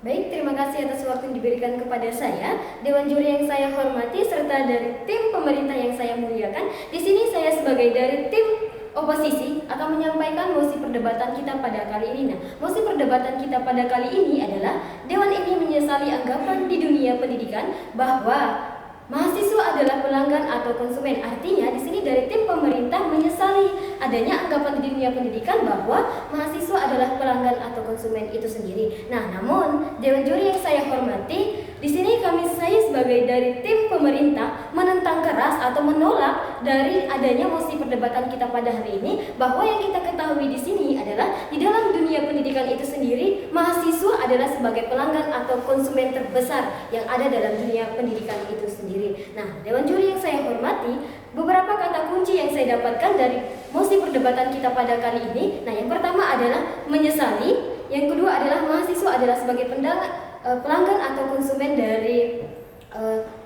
Baik, terima kasih atas waktu yang diberikan kepada saya, Dewan Juri yang saya hormati, serta dari tim pemerintah yang saya muliakan. Di sini saya sebagai dari tim oposisi akan menyampaikan mosi perdebatan kita pada kali ini. Nah, mosi perdebatan kita pada kali ini adalah Dewan ini menyesali anggapan di dunia pendidikan bahwa mahasiswa adalah pelanggan atau konsumen. Artinya di sini dari tim pemerintah menyesali adanya anggapan di dunia pendidikan bahwa mahasiswa adalah pelanggan atau konsumen itu sendiri. Nah, namun Dewan Juri yang saya hormati, di sini saya sebagai dari tim pemerintah menentang keras atau menolak dari adanya mosi perdebatan kita pada hari ini, bahwa yang kita ketahui di sini adalah di dalam dunia pendidikan itu sendiri mahasiswa adalah sebagai pelanggan atau konsumen terbesar yang ada dalam dunia pendidikan itu sendiri. Nah, Dewan Juri yang saya hormati, beberapa kata kunci yang saya dapatkan dari mosi perdebatan kita pada kali ini. Nah, yang pertama adalah menyesali, yang kedua adalah mahasiswa adalah sebagai pelanggan atau konsumen dari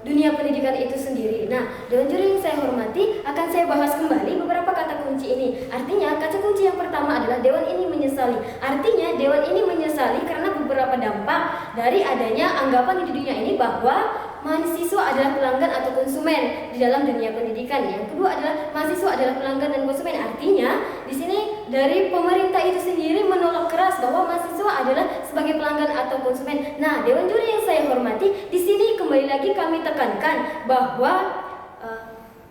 dunia pendidikan itu sendiri. Nah, Dewan Juri yang saya hormati, akan saya bahas kembali beberapa kata kunci ini. Artinya, kata kunci yang pertama adalah Dewan ini menyesali. Artinya, Dewan ini menyesali karena beberapa dampak dari adanya anggapan di dunia ini bahwa mahasiswa adalah pelanggan atau konsumen di dalam dunia pendidikan. Yang kedua adalah mahasiswa adalah pelanggan dan konsumen. Artinya, di sini dari pemerintah itu sendiri menolak keras bahwa mahasiswa adalah sebagai pelanggan atau konsumen. Nah, Dewan Juri yang saya hormati, di sini kembali lagi kami tekankan bahwa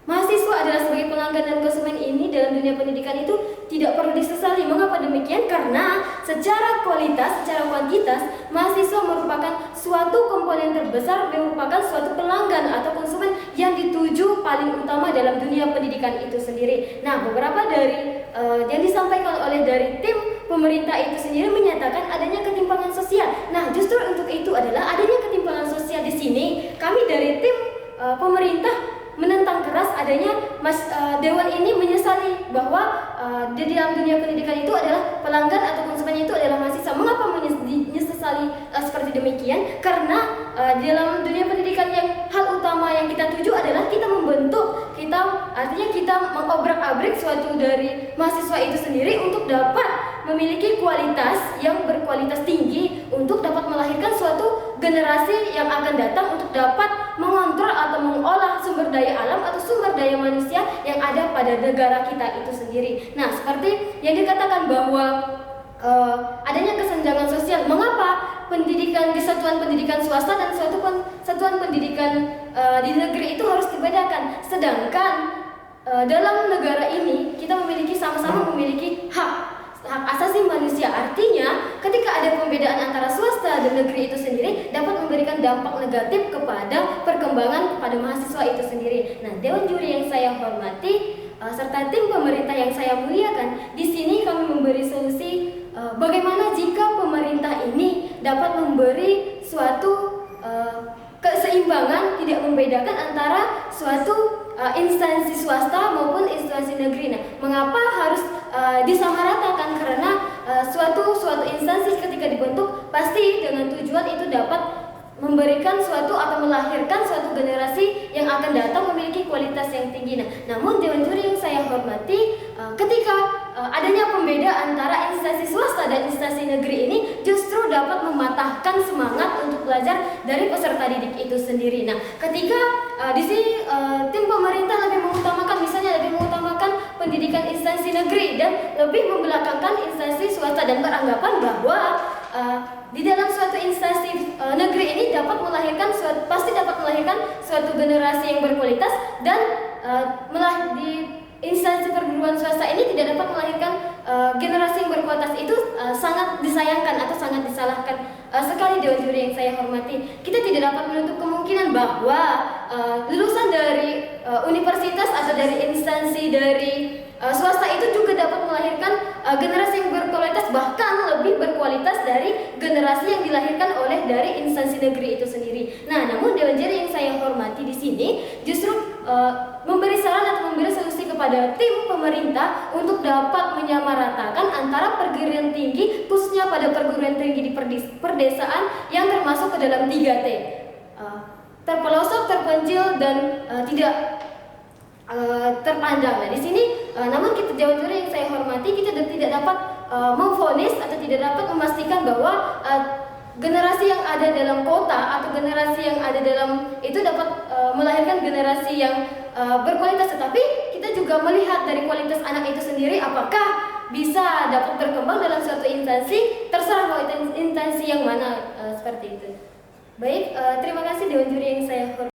mahasiswa adalah sebagai pelanggan dan konsumen ini dalam dunia pendidikan itu tidak perlu disesali. Mengapa demikian? Karena secara kualitas, secara kuantitas, mahasiswa merupakan suatu komponen terbesar, merupakan suatu pelanggan atau konsumen yang dituju paling utama dalam dunia pendidikan itu sendiri. Nah, beberapa dari yang disampaikan oleh dari tim pemerintah itu sendiri menyatakan adanya ketimpangan sosial. Nah, justru untuk itu adalah adanya ketimpangan sosial di sini. Kami dari tim pemerintah menentang keras adanya Dewan ini menyesali bahwa di dalam dunia pendidikan itu adalah pelanggan atau konsumen itu adalah mahasiswa. Mengapa menyesali seperti demikian? Karena di dalam dunia pendidikan yang hal utama yang kita tuju adalah kita membentuk, artinya kita mengobrak-abrik suatu dari mahasiswa itu sendiri untuk dapat memiliki kualitas yang berkualitas tinggi untuk dapat melahirkan suatu generasi yang akan datang untuk dapat mengontrol atau mengolah sumber daya alam atau sumber daya manusia yang ada pada negara kita itu sendiri. Nah, seperti yang dikatakan bahwa adanya kesenjangan sosial. Mengapa pendidikan di satuan pendidikan swasta dan satuan pendidikan di negeri itu harus dibedakan? Sedangkan dalam negara ini kita sama-sama memiliki hak asasi manusia. Artinya, ketika ada pembedaan antara swasta dan negeri itu sendiri dapat memberikan dampak negatif kepada perkembangan kepada mahasiswa itu sendiri. Nah, Dewan Juri yang saya hormati serta tim pemerintah yang saya muliakan, di sini kami memberi solusi bagaimana jika pemerintah ini dapat memberi suatu keseimbangan, tidak membedakan antara suatu instansi swasta maupun instansi negeri. Nah, mengapa harus disamaratakan? Karena suatu instansi ketika dibentuk pasti dengan tujuan itu dapat memberikan suatu atau melahirkan suatu generasi yang akan datang memiliki kualitas yang tinggi. Nah, namun Dewan Juri yang saya hormati, ketika adanya pembeda antara instansi swasta dan instansi negeri ini justru dapat mematahkan semangat untuk belajar dari peserta didik itu sendiri. Nah, ketika di sini tim pemerintah lebih mengutamakan pendidikan instansi negeri dan lebih membelakangkan instansi swasta dan beranggapan bahwa di dalam suatu instansi negeri ini pasti dapat melahirkan suatu generasi yang berkualitas, dan di instansi perguruan swasta ini tidak dapat melahirkan generasi yang berkualitas. Itu sangat disayangkan atau sangat disalahkan sekali. Dewan Juri yang saya hormati, kita tidak dapat menutup kemungkinan bahwa lulusan dari universitas atau dari instansi dari swasta itu juga dapat melahirkan generasi yang berkualitas, bahkan lebih berkualitas dari generasi yang dilahirkan oleh dari instansi negeri itu sendiri. Nah, namun Dewan Juri yang saya hormati di sini justru memberi saran atau memberi solusi kepada tim pemerintah untuk dapat menyamaratakan antara perguruan tinggi, khususnya pada perguruan tinggi di perdesaan yang termasuk ke dalam 3T, terpelosok, terpencil, dan tidak terpandang. Nah, di sini namun kita Dewan Juri yang saya hormati, kita tidak dapat memvonis atau tidak dapat memastikan bahwa generasi yang ada dalam kota atau generasi yang ada dalam itu dapat melahirkan generasi yang berkualitas, tetapi kita juga melihat dari kualitas anak itu sendiri apakah bisa dapat berkembang dalam suatu instansi, terserah mau instansi yang mana, seperti itu. Baik, terima kasih Dewan Juri yang saya hormati.